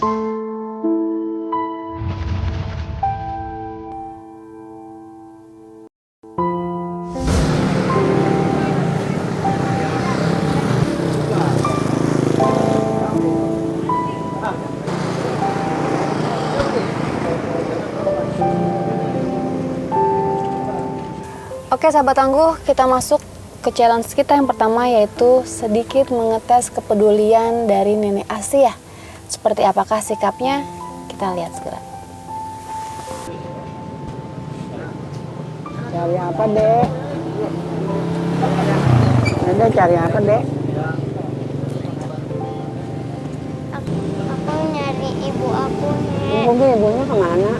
Oke sahabat tangguh, kita masuk ke challenge kita yang pertama, yaitu sedikit mengetes kepedulian dari Nenek Asia. Seperti apakah sikapnya? Kita lihat segera. Cari apa, Dek? Dek, cari apa, Dek? Aku nyari ibu aku, Nek. Ibunya kemana?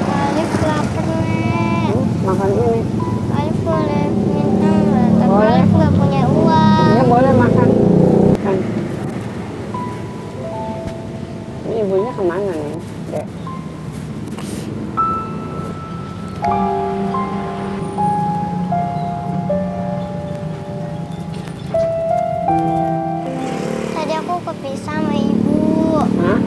Alif lapar, Nek. Makan ini. Alif boleh minta nggak? Tapi Boleh. Alif nggak punya uang. Ya boleh makan. Kan. Ini ibunya kemana nih, Dek? Tadi aku kepisah sama ibu. Hah?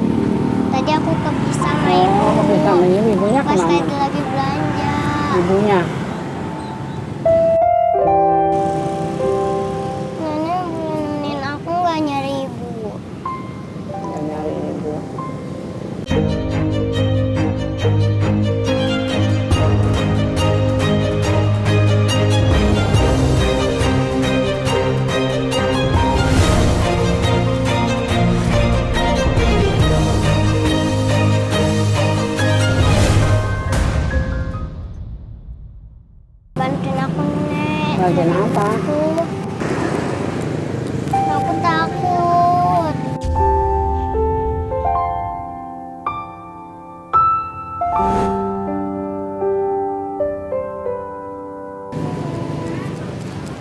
Tadi aku kepisah sama ibu. Oh, kepisah sama ibu. Ibunya Pas kemana? tadi lagi belanja. Ibunya. Nenek boleh nemenin aku nggak nyari ibu? Ya, nyari ibu. Bantuin aku, Nek. Bagian apa? Aku takut.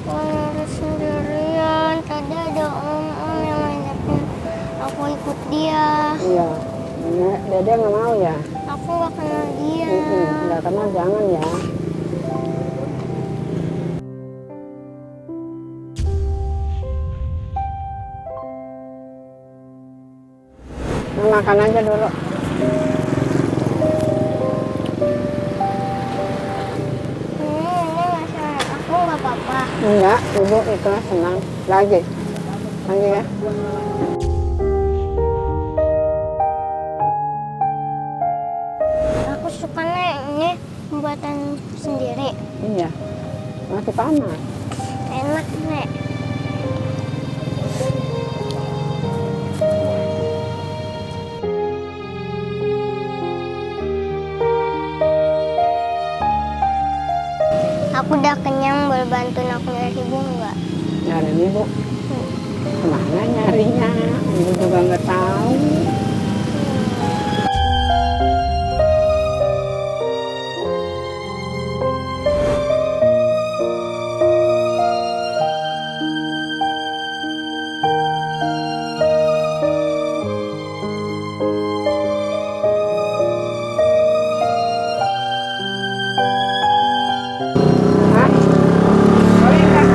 Aku nurut sendirian. Tadi ada om-om yang ngajakin aku ikut dia. Iya. Dede nggak mau ya? Aku nggak kenal dia. Nggak kenal, jangan ya. Nah, makan aja dulu. Ini masih aku nggak apa-apa. Enggak, ibu ikhlas, senang. Lagi ya. Aku suka, Nek, ini buatan sendiri. Iya, masih panas. Enak, Nek. Aku udah kenyang, boleh bantuin aku nyari ibu nggak? Nyari ibu. Kemana nyarinya? Ibu juga nggak tahu. Hah? Boleh nggak?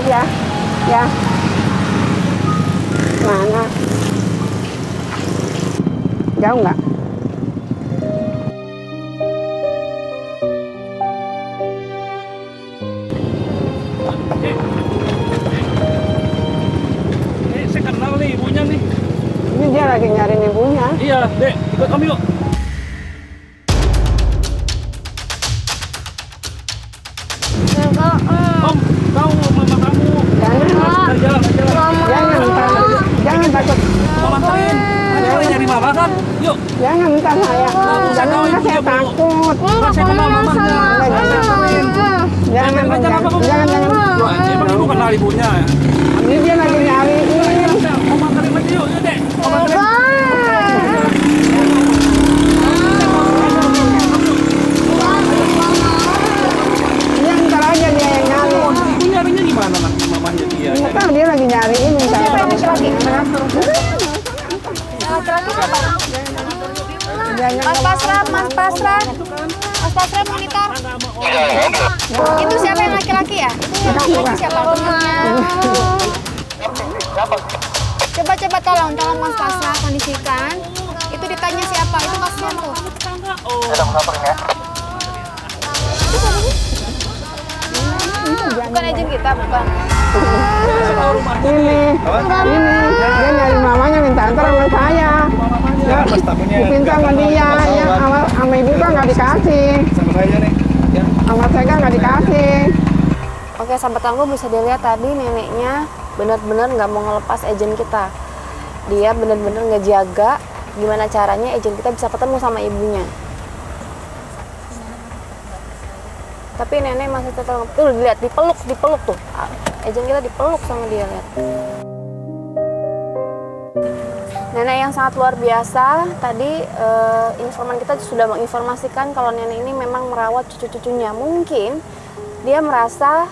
Ya, ya. Mana? Jauh nggak? Saya kenal nih ibunya nih. Ini dia lagi nyariin ibunya. Iya, Dek, ikut kami yuk. Enggak, Om, tahu mama kamu. Jangan, Jalan. jangan takut. Mama anterin. Nanti kalau nyari mama kan, yuk. Jangan minta saya. Jangan, saya takut. Kan saya kenal mamanya. Saya anterin. Jangan, Aja apa kamu? jangan. Wah, emang ibu kenal ibunya. Ini dia lagi nyariin. Mama anterin aja yuk, Dek. Mama anterin. Dia ntar aja dia yang nyari. Ibu nyarinya gimana nanti mamanya dia? Nggak tahu, dia lagi nyariin. Mas Pasrah, Mas Pasrah. Mas Pasrah monitor. Itu siapa yang laki-laki ya? Itu yang laki-laki siapa? Temennya. Coba tolong Mas Pasha kondisikan. Itu ditanya siapa? Itu kasihan tuh. Bukan agent kita, bukan. Ini dia nyari mamanya minta antar sama saya. Ya, minta sama dia, ya sama ibu kan nggak dikasih. Sama saya nih. Ya. Sama saya kan nggak dikasih. Oke, sahabat tangguh bisa dilihat tadi neneknya benar-benar nggak mau ngelepas agent kita. Dia benar-benar ngejaga gimana caranya agent kita bisa ketemu sama ibunya. Tapi nenek masih tetap tuh lihat dipeluk tuh. Agent kita dipeluk sama dia, lihat. Nenek yang sangat luar biasa. Tadi informan kita sudah menginformasikan kalau nenek ini memang merawat cucu-cucunya. Mungkin dia merasa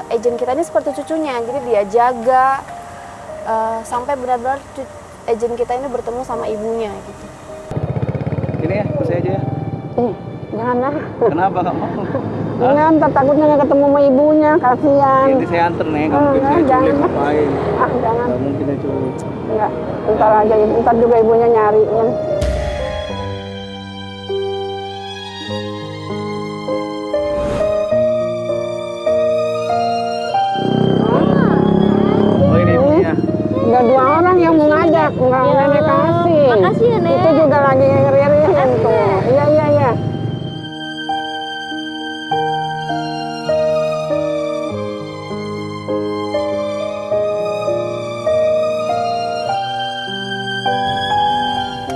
agent kita ini seperti cucunya, jadi dia jaga sampai benar-benar agent kita ini bertemu sama ibunya gitu. Ini ya, saya aja ya. Janganlah. Kenapa nggak mau? Jangan, takutnya nggak ketemu sama ibunya, kasihan. Ini saya anter nih, nggak mungkin saya jangan. culik ngapain. Jangan. Nggak mungkin saya culik. Enggak, ntar aja, ntar juga ibunya nyariin. Oh ini ibunya. Enggak, 2 orang yang mau ngajak, enggak nenek kasih. Makasih ya, Nek. Itu juga lagi ngeririn tuh. Iya.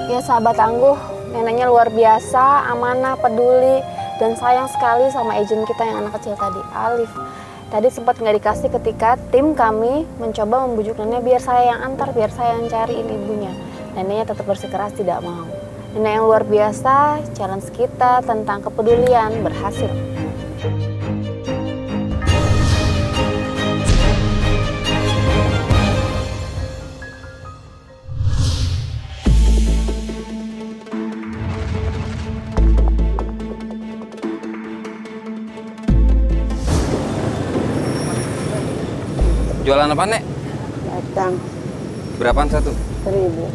Ya sahabat tangguh, neneknya luar biasa, amanah, peduli, dan sayang sekali sama agent kita yang anak kecil tadi, Alif. Tadi sempat nggak dikasih ketika tim kami mencoba membujuk nenek biar saya yang antar, biar saya yang cariin ibunya. Neneknya tetap bersikeras tidak mau. Nenek yang luar biasa, challenge kita tentang kepedulian berhasil. Jualan apa, Nek? Kacang Berapaan satu? 1.000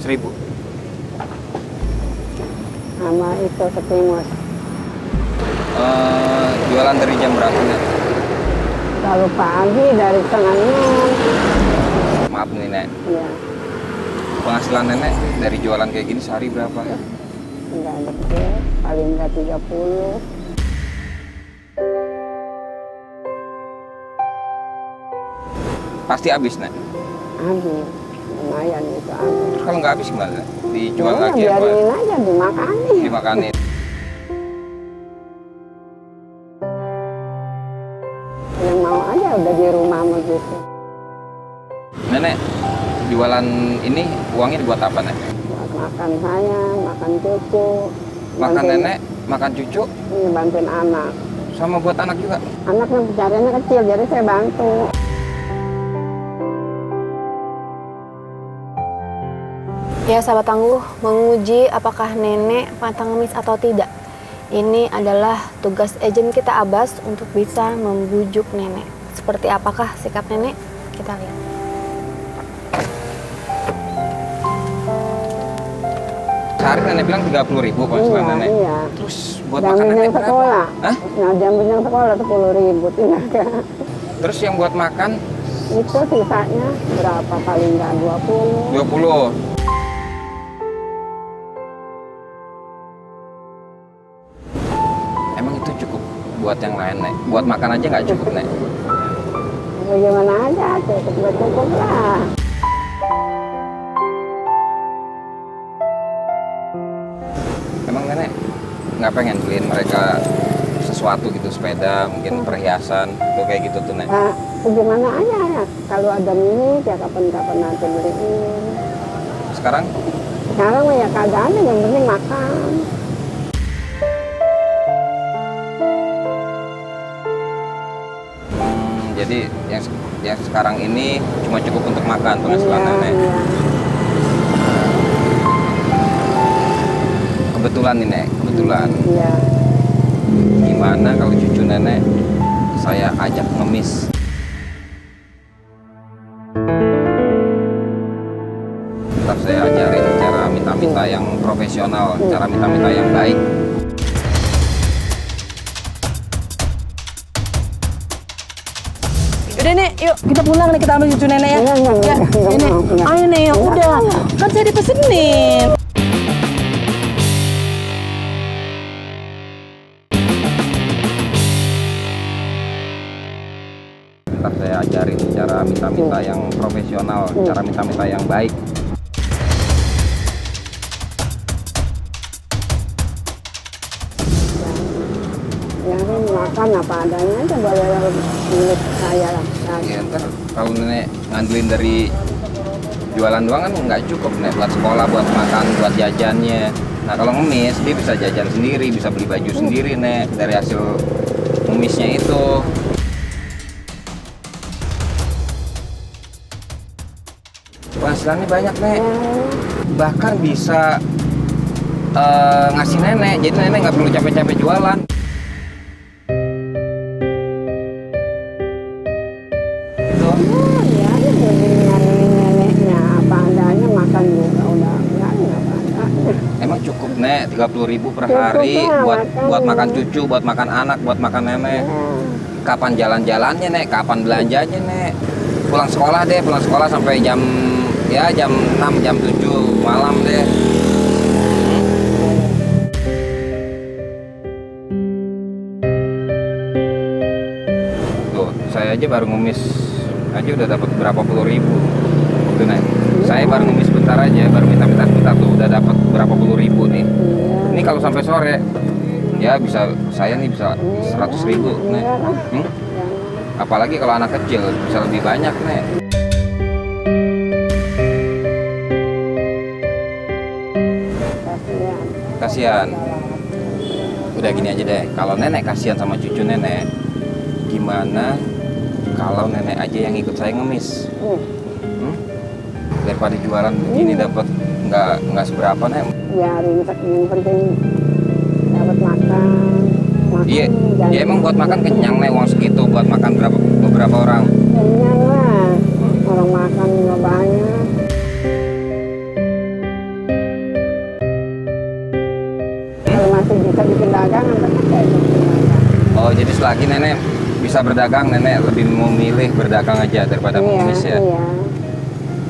1.000. sama itu setimus. Jualan dari jam berapa, Nek? Kalau pagi dari setengah 6. Maaf nih, Nek. Ya, Penghasilan Nenek dari jualan kayak gini sehari berapa? enggak gede, paling enggak 30. Pasti habis, Nek. Habis, lumayan itu habis. Terus kalau nggak habis gimana, Nek? Dijual Ya, lagi biarin apa? aja dimakanin. Dimakanin. Yang mau aja udah di rumah begitu. Nenek, jualan ini uangnya dibuat apa, Nek? Buat makan saya, makan cucu. Makan bantuin- nenek, makan cucu, Ini bantuin anak. sama buat anak juga. Anak yang pencariannya kecil, jadi saya bantu. Ya sahabat tangguh, menguji apakah nenek pantang ngemis atau tidak. Ini adalah tugas agent kita Abbas untuk bisa membujuk nenek. Seperti apakah sikap nenek? Kita lihat. Sehari Nenek bilang 30.000 penghasilan Iya, Nenek. iya. Terus buat Jam makan Nenek yang berapa? sekolah. Hah? Nah, jam yang sekolah 10.000 tinggal kan. Terus yang buat makan Itu sisanya berapa paling nggak 20. 20. Emang itu cukup buat yang lain, Nek? Buat makan aja nggak cukup, Nek? Bagaimana aja, cukup lah. Emang Nenek nggak pengen beliin mereka sesuatu gitu, sepeda, mungkin perhiasan, tuh kayak gitu tuh, Nek? Nah, bagaimana aja ya. Kalau ada mini, ya kapan-kapan nanti beliin. Sekarang Sekarang mah ya kagak ada, yang penting makan. jadi yang sekarang ini cuma cukup untuk makan penghasilan Iya, Nenek. iya. Kebetulan nih, Nek, kebetulan. Iya. Gimana kalau cucu Nenek saya ajak ngemis? profesional, cara minta-minta yang baik. Udah Nek, yuk kita pulang nih, kita ambil cucu nenek ya. Enggak, Nenek, enggak. ayo Nek, udah. Kan saya dipesenin. Ntar saya ajarin cara minta-minta yang profesional, cara minta-minta yang baik. Ya makan apa adanya aja bayar milik saya lah. Ya, ntar kalau nenek ngandelin dari jualan doang kan nggak cukup nek, buat sekolah, buat makan, buat jajannya. Nah kalau ngemis dia bisa jajan sendiri, bisa beli baju sendiri nek dari hasil ngemisnya itu. Penghasilannya banyak nek, bahkan bisa ngasih nenek, jadi nenek nggak perlu capek-capek jualan. Itu. Ya, ngandelin neneknya apa adanya, makan juga udah enggak apa adanya. Emang cukup nek 30.000 per hari Cukup lah, buat makan cucu, buat makan anak, buat makan nenek. Kapan jalan-jalannya nek, kapan belanjanya nek. Pulang sekolah deh, pulang sekolah sampai jam 6, jam 7 malam deh. Tuh, saya aja baru ngemis aja udah dapat berapa puluh ribu. Tuh nek, saya baru ngemis bentar aja, baru minta-minta sebentar tuh udah dapat berapa puluh ribu nih. Ini kalau sampai sore ya bisa, saya nih bisa 100.000 nek. Apalagi kalau anak kecil bisa lebih banyak nek. Kasihan. Udah gini aja deh, kalau nenek kasihan sama cucu nenek, gimana kalau nenek aja yang ikut saya ngemis? Daripada jualan begini dapat nggak seberapa nek. Biarin, yang penting dapat makan. Iya, ya emang buat makan kenyang nek, uang segitu buat makan beberapa orang. Kenyang lah, orang makan juga banyak. Kalau masih bisa bikin dagangan, tetap kayak bikin dagangan. Oh jadi selagi nenek bisa berdagang, nenek lebih memilih berdagang aja daripada mengemis ya? Iya.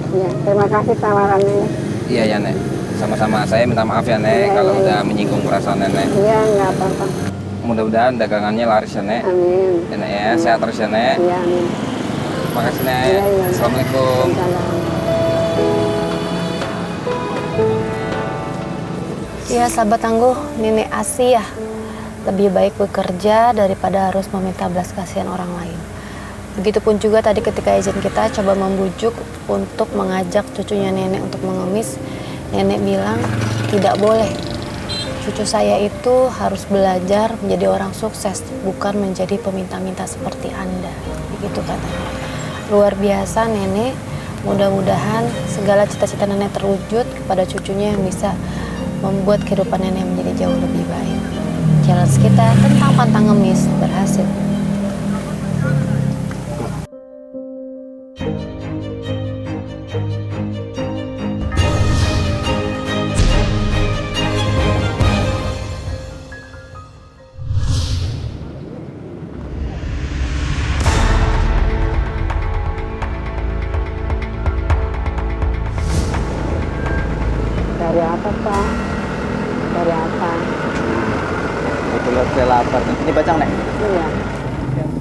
Iya, terima kasih tawarannya. Iya ya nek, sama-sama. Saya minta maaf ya nek kalau udah menyinggung perasaan nenek. Iya, nggak apa-apa. Mudah-mudahan dagangannya laris ya nek. Amin. Ya nek ya, sehat terus ya nek. Iya, amin. Makasih nek. Iya, iya. Assalamualaikum. Salam. Ya sahabat tangguh, Nenek Asia lebih baik bekerja daripada harus meminta belas kasihan orang lain. Begitupun juga tadi ketika izin kita coba membujuk untuk mengajak cucunya nenek untuk mengemis, nenek bilang tidak boleh. Cucu saya itu harus belajar menjadi orang sukses, bukan menjadi peminta-minta seperti Anda. Begitu katanya. Luar biasa nenek, mudah-mudahan segala cita-cita nenek terwujud kepada cucunya yang bisa membuat kehidupan nenek menjadi jauh lebih baik. Challenge kita tentang pantang ngemis berhasil. Dari apa, Pak? Dari apa? Kebetulan saya lapar. Ini bacang nek. Iya.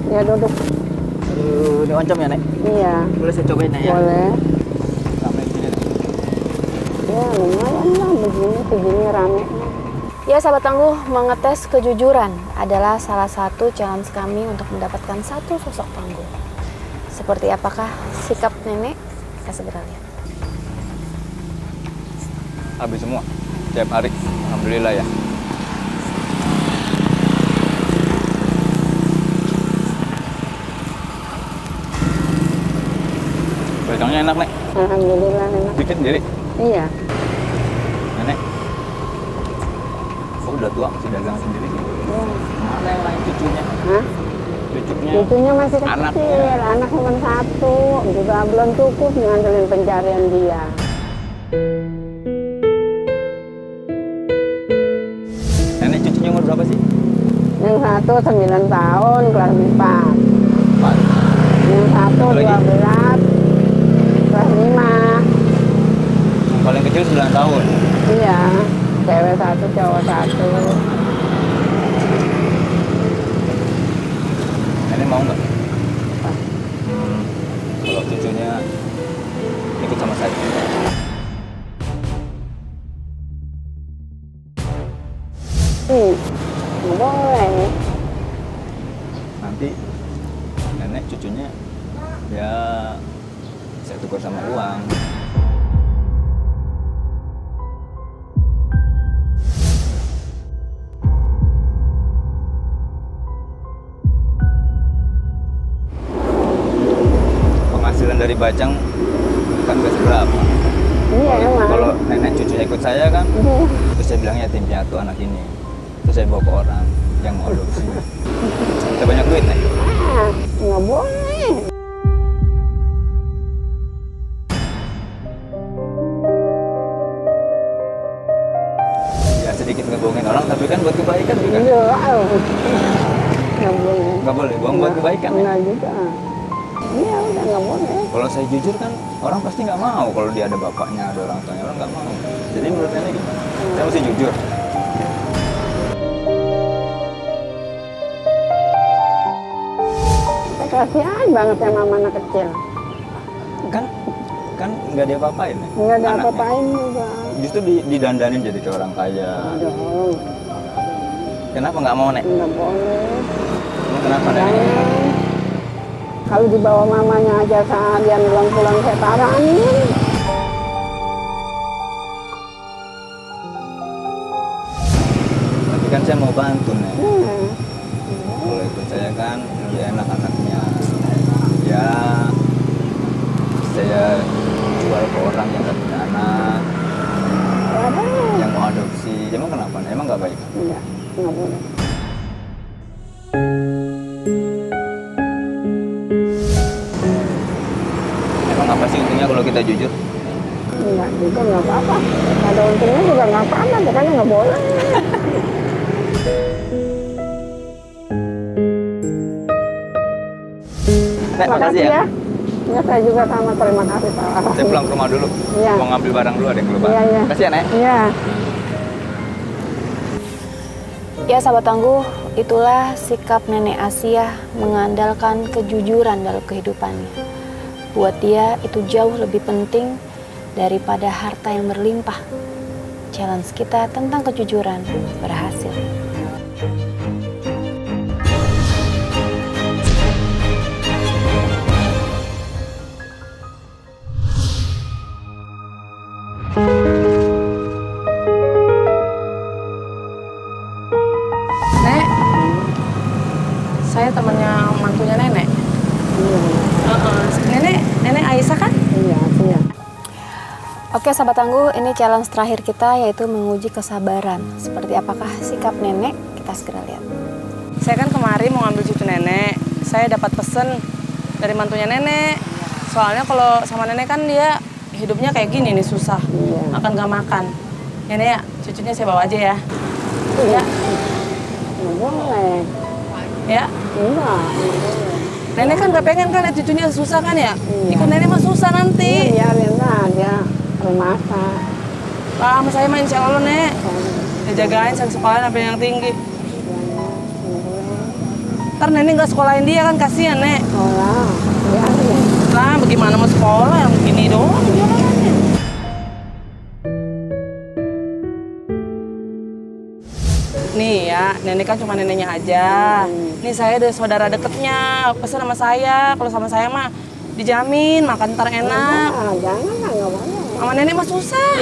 Ya duduk. Aduh, ini oncom ya nek. Iya. Boleh saya cobain nek ya? Boleh. Sampai sini nek. Ya lumayan lah begini rame. Ya sahabat tangguh, mengetes kejujuran adalah salah satu challenge kami untuk mendapatkan satu sosok tangguh. Seperti apakah sikap nenek? Kita segera lihat. Habis semua. Tiap hari. Alhamdulillah ya. Bacangnya enak nek. Alhamdulillah enak. Bikin sendiri. Iya. Nenek. Oh udah tua masih dagang sendiri. Iya. Mana yang lain cucunya? Hah? Cucunya. Cucunya masih kecil, Anaknya. anak cuma satu, juga belum cukup ngandelin pencarian dia. berapa sih? Yang satu 9 tahun kelas 4. Empat. Yang satu Satu lagi? 12 kelas 5. Yang paling kecil 9 tahun. Iya, cewek 1, cowok 1. Nenek mau nggak? Kalau cucunya ikut sama saya. Nggak boleh. Nanti nenek cucunya ya saya tukar sama uang. Penghasilan dari Bajang kan gak seberapa. Iya emang. Kalau nenek cucunya ikut saya kan, terus saya bilang yatim piatu anak ini. Terus saya bawa ke orang yang mau adopsi. Kita banyak duit nih. Nggak boleh. Ya sedikit ngebohongin orang, tapi kan buat kebaikan juga. Iya, nggak boleh. Nggak boleh, bohong buat kebaikan. Ya? Nggak juga. Iya udah nggak boleh. Kalau saya jujur kan, orang pasti nggak mau kalau dia ada bapaknya, ada orang tuanya, orang nggak mau. Jadi menurut nenek gimana? Saya mesti jujur. Kasihan banget ya mama anak kecil. Kan nggak dia apa-apain ya. Nggak ada anaknya. apa-apain juga. Justru didandanin jadi ke orang kaya. Aduh, Kenapa nggak mau nek? nggak boleh. Emang kenapa nek? Jangan. Kalau dibawa mamanya aja saat dia pulang saya parahin. Tapi kan saya mau bantu nek. Hmm. Kalau ikut saya kan lebih enak anaknya. Ya saya jual ke orang yang nggak punya anak, Ada. yang mau adopsi. Emang kenapa? Nek? Emang nggak baik? Enggak, nggak boleh. Emang apa sih untungnya kalau kita jujur? Enggak juga nggak apa-apa. Ada untungnya juga nggak apa-apa, pokoknya nggak boleh. Nek, makasih ya. Ya, saya juga sama terima kasih Pak. Saya pulang ke rumah dulu. Iya. Mau ngambil barang dulu, ada yang kelupaan. Iya, iya. Makasih ya, Nek. Iya. Ya sahabat tangguh, itulah sikap nenek Asia mengandalkan kejujuran dalam kehidupannya. Buat dia itu jauh lebih penting daripada harta yang berlimpah. Challenge kita tentang kejujuran berhasil. Nek, saya temannya mantunya nenek. Iya. Nenek Aisyah kan? Iya, iya. Oke sahabat tangguh, ini challenge terakhir kita yaitu menguji kesabaran. Seperti apakah sikap nenek? Kita segera lihat. Saya kan kemarin mau ngambil cucu nenek. Saya dapat pesen dari mantunya nenek. Soalnya kalau sama nenek kan dia hidupnya kayak gini nih, susah. Iya. Makan gak makan. Nenek ya, cucunya saya bawa aja ya. Ya, Nggak boleh. ya. Enggak. Nenek kan gak pengen kan lihat cucunya susah kan ya? Iya. Ikut nenek mah susah nanti. Iya, biarin lah dia remasa. Pak, sama saya mah insya Allah, Nek. Dijagain saya sekolahin sampai yang tinggi. Ntar nenek nggak sekolahin dia kan kasihan, Nek. Sekolah, biarin. Lah, bagaimana mau sekolah yang begini doang jalanannya? Nih ya, nenek kan cuma neneknya aja. Nih saya ada saudara deketnya, pesan sama saya. Kalau sama saya mah dijamin makan ntar enak. Ah, jangan lah, nggak boleh. Sama nenek mah susah.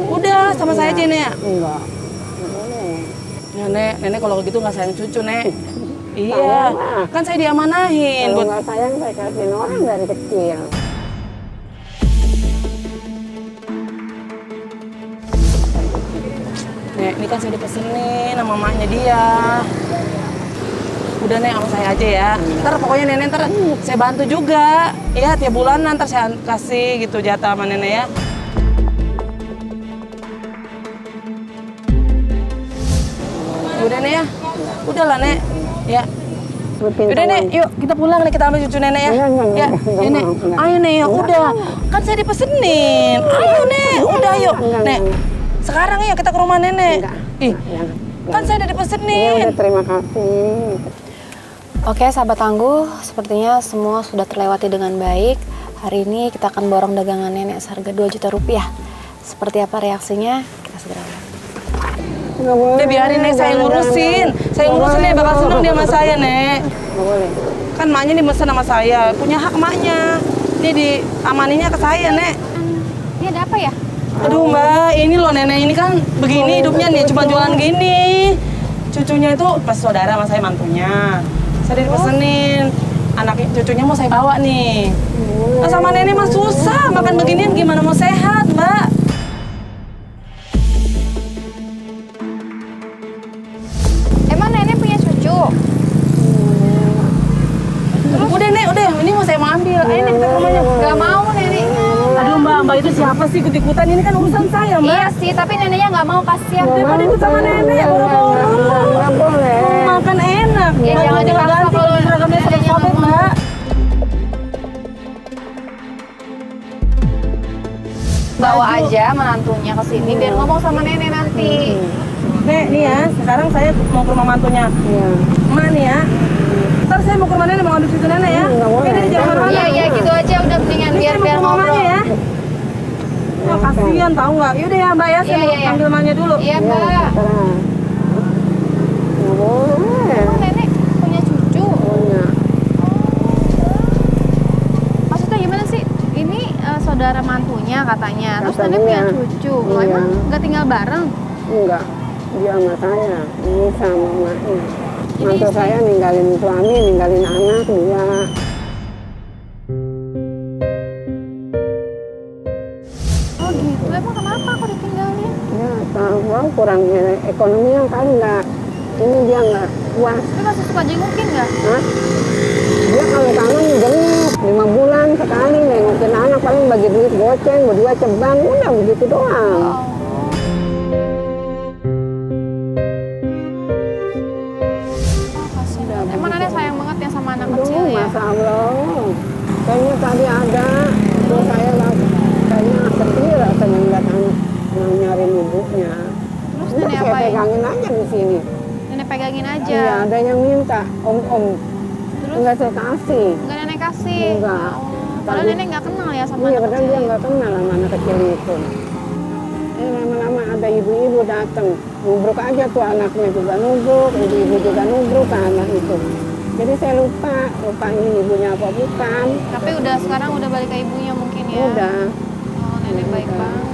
Udah, sama saya aja, Nek. Enggak. Nggak boleh. Nenek kalau gitu nggak sayang cucu, Nek. Iya, Sayang lah. kan saya diamanahin Kalau buat nggak sayang, saya kasihin orang dari kecil. Nek, ini kan saya dipesenin sama mamanya dia. Udah, Nek, sama saya aja ya. Ntar pokoknya nenek ntar saya bantu juga. Ya, tiap bulan ntar saya kasih gitu jatah sama nenek ya. udah nek ya. Udahlah nek. Ya. Pintar Udah nek, yuk kita pulang nih, kita ambil cucu nenek ya. Enggak, Ya, enggak ya nek. mau, enggak. Ayo nek, ya udah. Kan saya dipesenin. Ayo nek, udah yuk. Enggak, Nek. enggak. Sekarang yuk kita ke rumah nenek. Enggak, Ih, enggak. kan saya udah Ya dipesenin. udah, terima kasih. Oke sahabat tangguh, sepertinya semua sudah terlewati dengan baik. Hari ini kita akan borong dagangan nenek seharga 2 juta rupiah. Seperti apa reaksinya? Kita segera lihat. Enggak boleh. Udah biarin nek, saya ngurusin. Saya ngurusin nek, bakal seneng dia sama saya nek. Enggak boleh. Kan maknya dipesan sama saya, punya hak maknya. Ini diamaninya ke saya nek. Ini ada apa ya? Aduh mbak, ini loh nenek ini kan begini hidupnya nih, cuma jualan gini. Cucunya itu pas saudara sama saya mantunya. Saya dipesenin, anaknya cucunya mau saya bawa nih. Nah, sama nenek mah susah, makan beginian gimana mau sehat mbak. Emang nenek punya cucu? Udah nek, udah, ini mau saya mau ambil. Ayo nek kita ke rumahnya. Gak mau neneknya. Aduh mbak itu siapa sih ikut-ikutan? Ini kan urusan saya mbak. Iya sih, tapi neneknya gak mau, kasihan. Daripada ikut sama nenek, boro-boro. Enggak boleh. Makan enak. Ya, Mbak jangan tinggal dipaksa ganti kalau seragamnya neneknya sobek-sobek nggak mau. mbak. Bawa aja menantunya ke sini biar ngomong sama nenek nanti. Nek, nih ya, sekarang saya mau ke rumah mantunya. Iya. Emak nih ya. Ntar saya mau ke rumah nenek, mau ngambil cucu nenek ya. Nggak boleh. Ini jangan kemana-mana. Iya, iya gitu aja udah mendingan Ini biar saya mau biar ke rumah ngobrol. mamanya ya. Wah, kasihan tahu nggak? Yaudah ya mbak ya, saya Iya, mau iya, iya. ambil mamanya dulu. Iya, Mbak. Terang. Enggak boleh. Emang nenek punya cucu? Punya. Maksudnya gimana sih? Ini saudara mantunya katanya. Terus nenek punya Katanya. cucu. Loh, Iya. emang nggak tinggal bareng? Enggak. Dia sama saya. Ini sama emaknya. Mantu saya ninggalin suami, ninggalin anak, dia. Oh gitu. Emang kenapa kok ditinggalin? Ya, tahu kurang ekonominya kali enggak. Ini dia enggak puas. Tapi masih suka jengukin nggak? Hah? Dia kalau kangen jenguk 5 bulan sekali nengokin anak, paling bagi duit goceng, berdua cebang, udah begitu doang. Oh. Kasihan. Emang nenek sayang banget ya sama anak kecil Aduh, ya? Masya Allah. Kayaknya tadi ada, terus saya kayaknya sedih rasanya ngeliat anak yang nyariin ibunya. Terus Udah, nenek saya apain? pegangin aja di sini. Nenek pegangin aja. Iya, ada yang minta, om. Terus Enggak saya kasih. nggak nenek kasih? Enggak. Ya Allah. Padahal Tadi- nenek nggak kenal ya sama Iya, anak padahal kecil. dia nggak kenal sama anak kecil itu. Lama-lama ada ibu-ibu datang, nubruk aja tuh anaknya juga nubruk, ibu-ibu juga nubruk ke anak itu. Jadi saya lupa ini ibunya apa bukan. Tapi udah sekarang udah balik ke ibunya mungkin ya? Udah, Oh, nenek baik Udah. banget.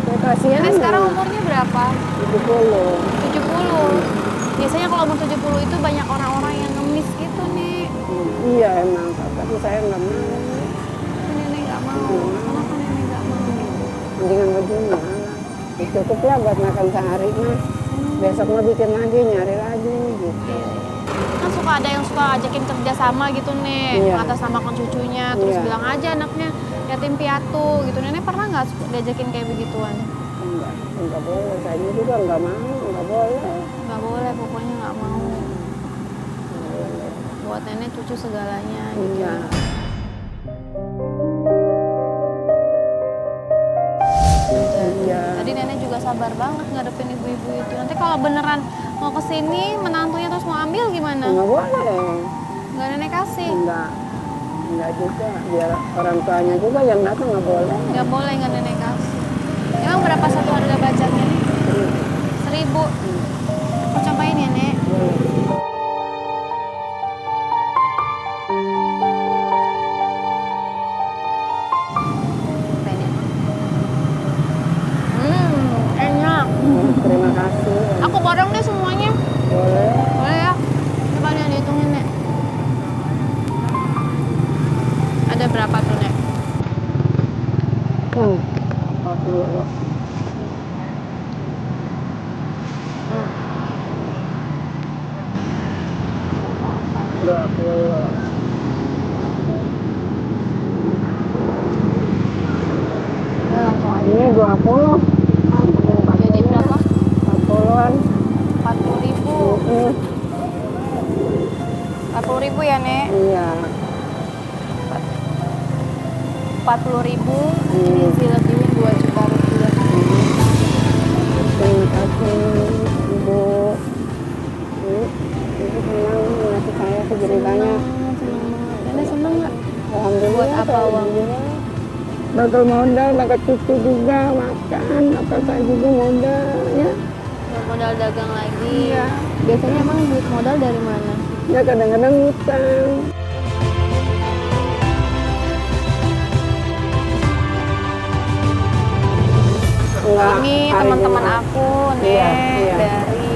saya kasihan. Nenek sekarang umurnya berapa? 70. 70. Biasanya kalau umur 70 itu banyak orang-orang yang ngemis gitu nih. Iya emang, tapi saya nggak mau. Tapi nenek nggak mau. Kenapa nenek nggak mau? Mendingan begini malah. Cukup lah buat makan sehari mah. Besok mau bikin lagi, nyari lagi gitu. Kan suka ada yang suka ajakin kerja sama gitu nih, Iya. mengatasnamakan cucunya, terus Iya. bilang aja anaknya yatim piatu gitu. Nenek pernah nggak diajakin kayak begituan? Enggak boleh, saya juga enggak mau, enggak boleh. Nggak boleh, pokoknya nggak mau. Buat nenek cucu segalanya gitu. Iya. Iya. Tadi nenek juga sabar banget ngadepin ibu-ibu itu. Nanti kalau beneran mau kesini, menantunya terus mau ambil gimana? Enggak boleh. Nggak nenek kasih? Enggak juga. Biar orang tuanya juga yang datang enggak boleh. Nggak boleh nggak nenek kasih. Emang berapa satu harga bajanya nih? 1.000. Aku cobain ya, Nek. Boleh. Cobain ya. Enak. Terima kasih. Aku borong deh semuanya. Boleh. Boleh ya? Coba nih dihitungin, Nek. Ada berapa tuh, Nek? 40. Ya, langsung aja. Ini 20. Jadi berapa? 40-an. 40.000. 40.000 ya, Nek? Iya. 40.000 ini dilebihin 2 juta rupiah. Terima kasih Ibu. Ibu senang ngasih saya segini banyak. Seneng banget. Nenek seneng nggak? Alhamdulillah. Buat apa uangnya? Bakal modal, bakal cucu juga makan, bakal saya juga modal ya. Buat modal dagang lagi. Iya. Biasanya emang duit modal dari mana? Ya kadang-kadang ngutang. Enggak, Ini hari teman-teman ini. aku, Nek, Iya, iya. dari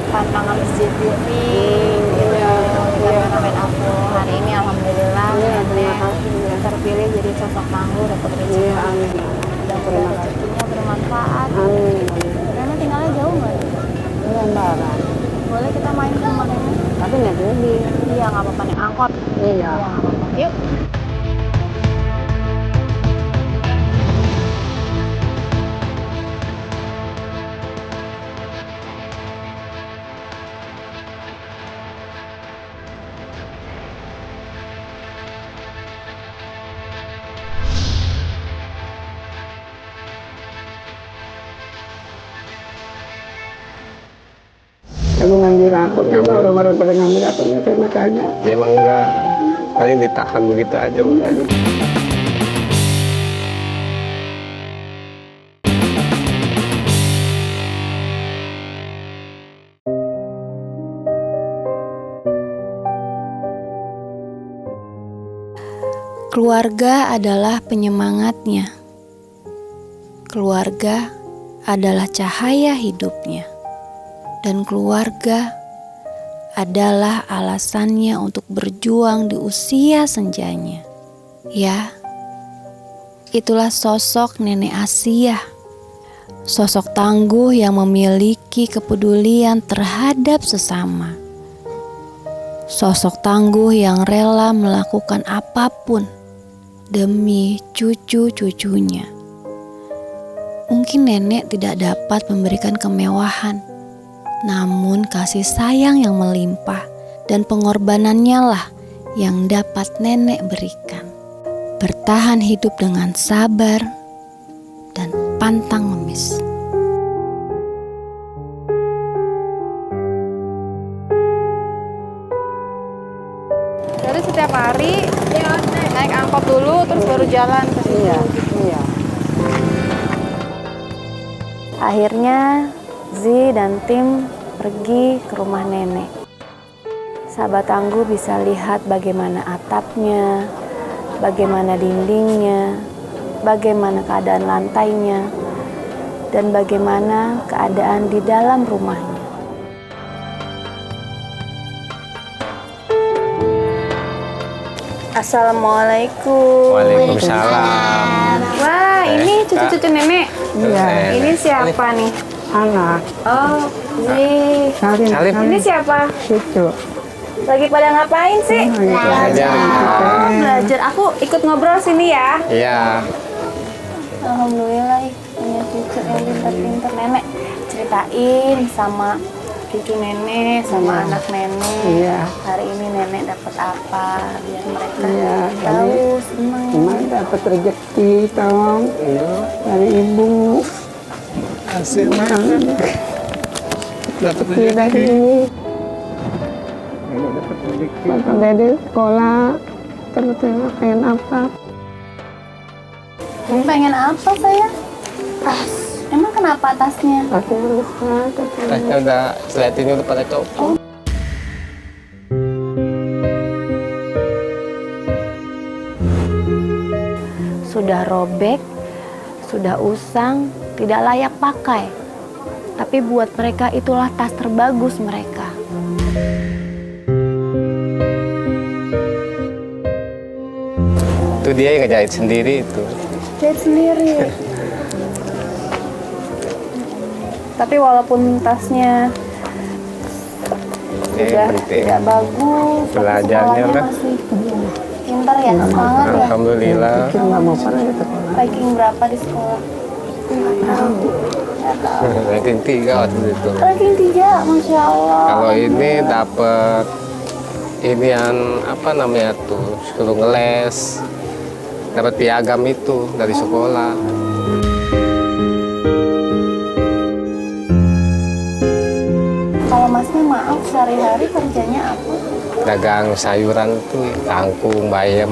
Pantangan Masjid Juri. Gitu. Iya, Kita iya. teman aku. Hari ini alhamdulillah Iya, terima Nenek kasih, ya. terpilih jadi sosok tangguh dapat rezeki. Iya, amin. Mudah-mudahan rezekinya bermanfaat. Amin. Nenek tinggalnya jauh nggak? Iya, Mbak. Boleh kita main ke rumah Nenek? Tapi naik mobil. Iya, nggak apa-apa, naik angkot. Iya. Iya, nggak apa-apa. Yuk. Kamu ngambil rapotnya, orang-orang pada ngambil rapotnya, saya makanya. Memang enggak, paling ditahan begitu aja udah. Keluarga adalah penyemangatnya. Keluarga adalah cahaya hidupnya. Dan keluarga adalah alasannya untuk berjuang di usia senjanya. Ya, itulah sosok Nenek Asiah. Sosok tangguh yang memiliki kepedulian terhadap sesama. Sosok tangguh yang rela melakukan apapun demi cucu-cucunya. Mungkin nenek tidak dapat memberikan kemewahan, namun kasih sayang yang melimpah dan pengorbanannya lah yang dapat nenek berikan. Bertahan hidup dengan sabar dan pantang ngemis. Jadi setiap hari naik angkot dulu terus baru jalan ke situ. Iya, iya. Akhirnya Zi dan tim pergi ke rumah nenek. Sahabat tangguh bisa lihat bagaimana atapnya, bagaimana dindingnya, bagaimana keadaan lantainya, dan bagaimana keadaan di dalam rumahnya. Assalamualaikum. Waalaikumsalam. Wah, ini cucu-cucu nenek. Iya. Ini siapa nih? Anak. Oh, Zi. Salim. Salim. Ini siapa? Cucu. Lagi pada ngapain sih? Belajar. Oh, belajar. Aku ikut ngobrol sini ya. Iya. Alhamdulillah punya cucu yang pintar-pintar. Nenek ceritain sama cucu nenek, sama anak nenek. Iya. Hari ini nenek dapat apa? Biar mereka Iya, tahu, senang. Kemarin dapat rezeki tolong dari ibu. Asik dapat Dari ini. Bapak Dede sekolah. Terus pengen apa? Kamu pengen apa saya? Tas. Emang kenapa tasnya? Pasti besar. tasnya udah seletinnya udah pada copot. Sudah robek, sudah usang, tidak layak pakai. Tapi buat mereka itulah tas terbagus mereka. Itu dia yang ngejahit sendiri itu. Jahit sendiri. Tapi walaupun tasnya sudah penting. tidak bagus, tapi Belajarnya sekolahnya lah. masih pintar ya, semangat ya. Alhamdulillah. Nggak mau pernah di sekolah. Ranking berapa di sekolah? Nggak tahu. Ranking 3 waktu itu. Ranking 3, Masya Allah. Kalau ini dapat ini yang apa namanya tuh, suruh ngeles, dapat piagam itu dari sekolah. Kalau masnya maaf sehari-hari kerjanya apa? Dagang sayuran tuh, kangkung, bayam.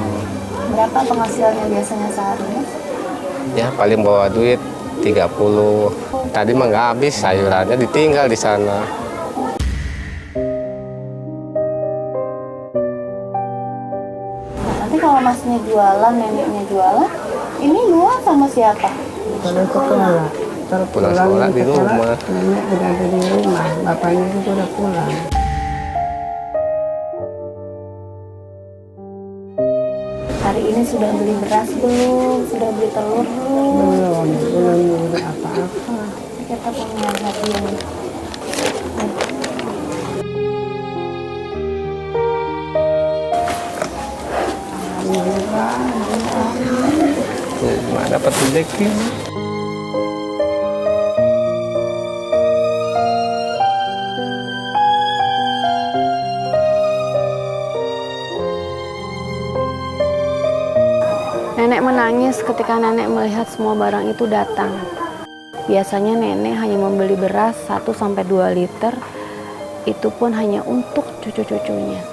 Berapa penghasilannya biasanya sehari? Ya paling bawa duit 30. Tadi mah nggak habis, sayurannya ditinggal di sana. Nanti kalau masnya jualan, neneknya jualan, ini jual sama siapa? Kalau sekolah, Pulang sekolah di rumah. Nenek udah ada di rumah, bapaknya juga udah pulang. Hari ini sudah beli beras belum? Sudah beli telur belum? Belum beli apa-apa. Kita punya hadiah nih. Nggak dapat rezeki. Nenek menangis ketika nenek melihat semua barang itu datang. Biasanya nenek hanya membeli beras 1-2 liter, itu pun hanya untuk cucu-cucunya.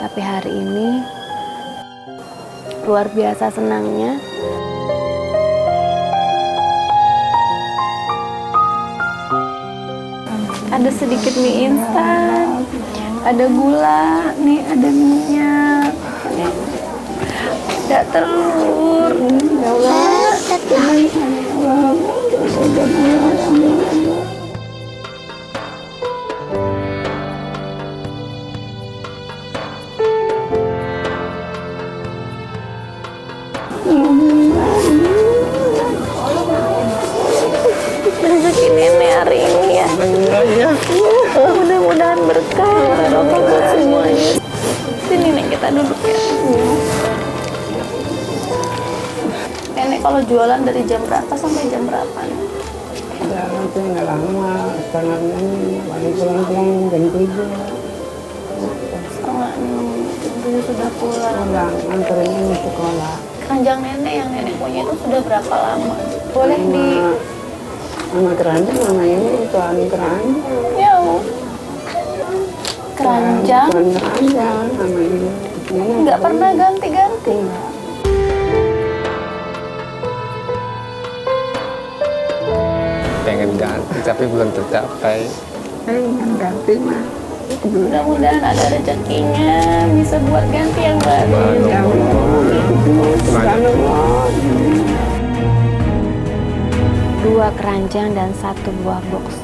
Tapi hari ini, luar biasa senangnya. Ada sedikit mie instan, ada gula, nih ada minyak. Ada telur, ya Allah. Rezeki nenek hari ini ya. Mudah-mudahan berkah barokah buat semuanya. Sini nek kita duduk ya. Nenek kalau jualan dari jam berapa sampai jam berapa? Jalan tuh nggak lama, setengah ini, paling pulang-pulang jam 7. Setengah 6, jam 7 sudah pulang. Pulang, anterin ini sekolah. Keranjang nenek yang nenek punya itu sudah berapa lama? Boleh di... Sama keranjang, sama ini, tuan keranjang. Ya, keranjang Tuan keranjang, sama ini. nggak pernah ganti-ganti. Pengen ganti tapi belum tercapai. Ganti mah. Mudah-mudahan ada rezekinya bisa buat ganti yang baru. Dua keranjang dan 1 buah box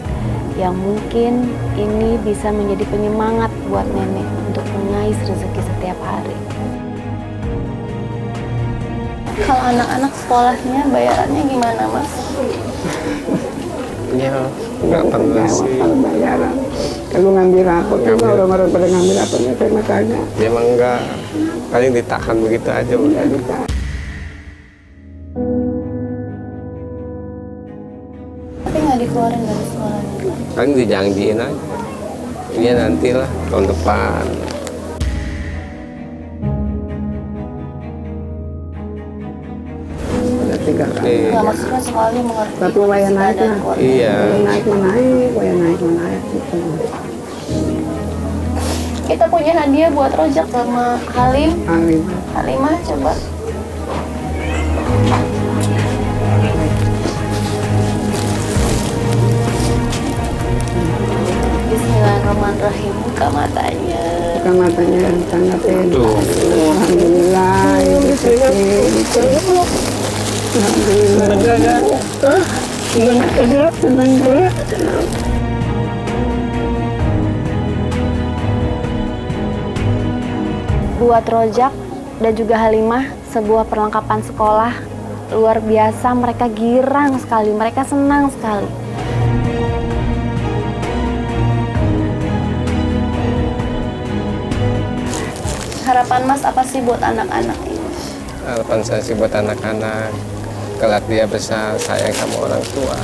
yang mungkin ini bisa menjadi penyemangat buat nenek untuk mengais rezeki setiap hari. Kalau anak-anak sekolahnya bayarannya gimana, Mas? Ya nggak pernah sih. Bayaran. Kalau ngambil rapot, juga orang-orang pada ngambil rapotnya, saya makanya. Memang nggak, paling ditahan begitu aja udah. Tapi nggak dikeluarin dari sekolahnya, kan? Paling dijanjiin aja. Iya nantilah tahun depan. Udah 3 kali. Nggak, maksudnya sekolahnya mengerti. Tapi waya naik lah. Iya. Waya naik gitu. Kita punya hadiah buat Rojak sama Halim. Halimah coba. Bismillahirrahmanirrahim. Buka matanya. Buka matanya sangat enak. Alhamdulillah. Alhamdulillah. Senang. Buat Rojak dan juga Halimah sebuah perlengkapan sekolah luar biasa. Mereka girang sekali, mereka senang sekali. Harapan Mas apa sih buat anak-anak ini? Harapan saya sih buat anak-anak, kelak dia besar sayang sama orang tua.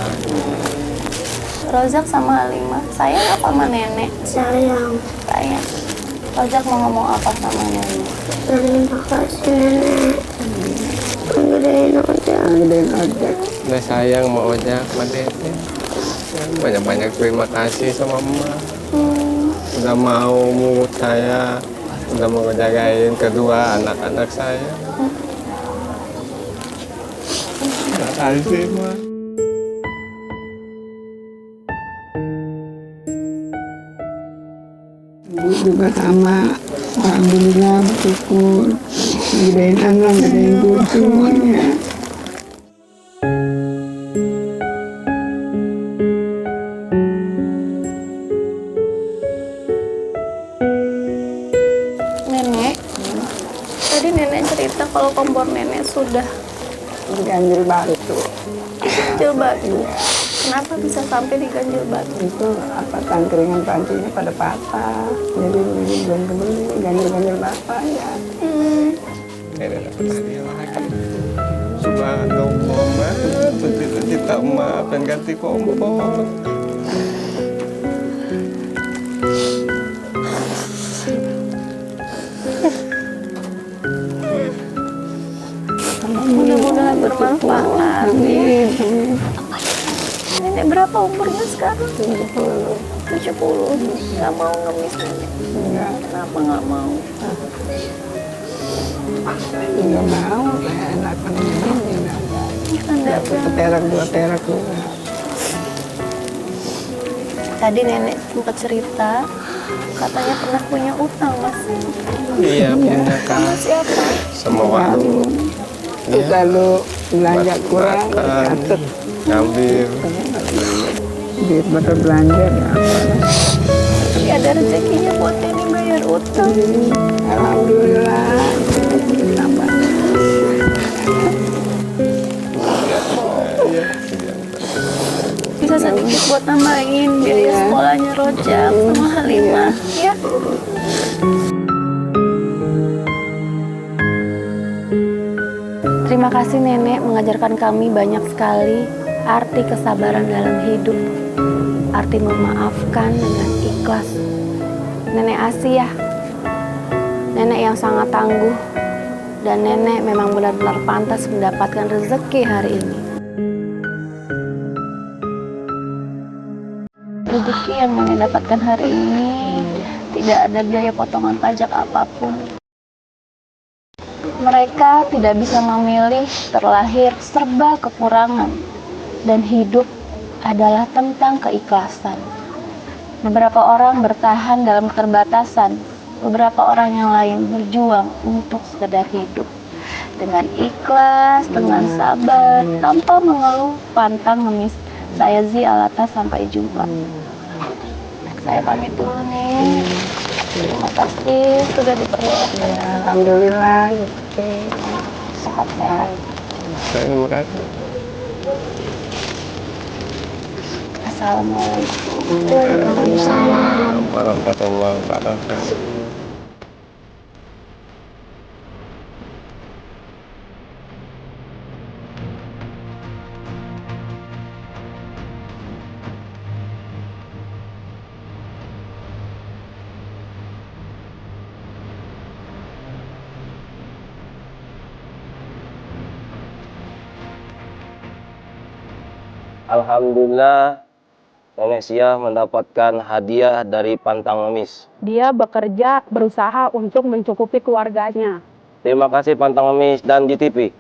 Rojak sama Halimah, sayang apa sama nenek? Sayang. Sayang. Ojak mau ngomong apa sama nenek? Terima kasih nenek. Gedein ojek. Gedein ojek. Udah sayang sama ojek, sama Dede. Banyak-banyak terima kasih sama emak. Udah mau mungut saya, udah mau ngejagain kedua anak-anak saya. Terima kasih, emak. Ibu juga sama, alhamdulillah bersyukur. Gedein anak, gedein cucu semuanya. Nenek, tadi nenek cerita kalau kompor nenek sudah Ganjil batu. ganjil batu. Kenapa bisa sampai di ganjil batu? Itu apa tangkringan pancinya pada patah. Jadi belum kebeli, ganjil bapak ya. Dede dapat hadiah lagi. Subhanallah, mak. Cita-cita emak pengen ganti kompor. Mudah-mudahan bermanfaat. Amin. Nenek berapa umurnya sekarang? 70. Gak mau ngemis nenek. Enggak, Kenapa gak mau? enggak mau. Kayak anak ini enggak. Enggak. Peterak, 2 terak juga. Tadi nenek sempat cerita katanya pernah punya utang, Mas. Iya, punya kan. Siapa? Sama warung. Kita lu belanja kurang, Makan, catet. ngambil. Duit buat belanja ya apa. Tapi ada rezekinya buat nenek bayar utang. Alhamdulillah. Tambah. Bisa sedikit buat tambahin biaya sekolahnya Rojak sama Halimah, ya. Terima kasih nenek mengajarkan kami banyak sekali arti kesabaran dalam hidup, arti memaafkan dengan ikhlas. Nenek Asia, nenek yang sangat tangguh, dan nenek memang benar-benar pantas mendapatkan rezeki hari ini. Rezeki yang nenek dapatkan hari ini tidak ada biaya potongan pajak apapun. Mereka tidak bisa memilih, terlahir serba kekurangan, dan hidup adalah tentang keikhlasan. Beberapa orang bertahan dalam keterbatasan, beberapa orang yang lain berjuang untuk sekedar hidup dengan ikhlas, dengan sabar, tanpa mengeluh, pantang ngemis. Saya Zi Alata, sampai jumpa. Saya pamit dulu nih. Terima kasih sudah diperlukan. Alhamdulillah. Sehat-sehat. Terima kasih. Assalamualaikum. Waalaikumsalam warahmatullahi wabarakatuh. Alhamdulillah, Nenek Sia mendapatkan hadiah dari Pantang Ngemis. Dia bekerja, berusaha untuk mencukupi keluarganya. Terima kasih Pantang Ngemis dan GTV.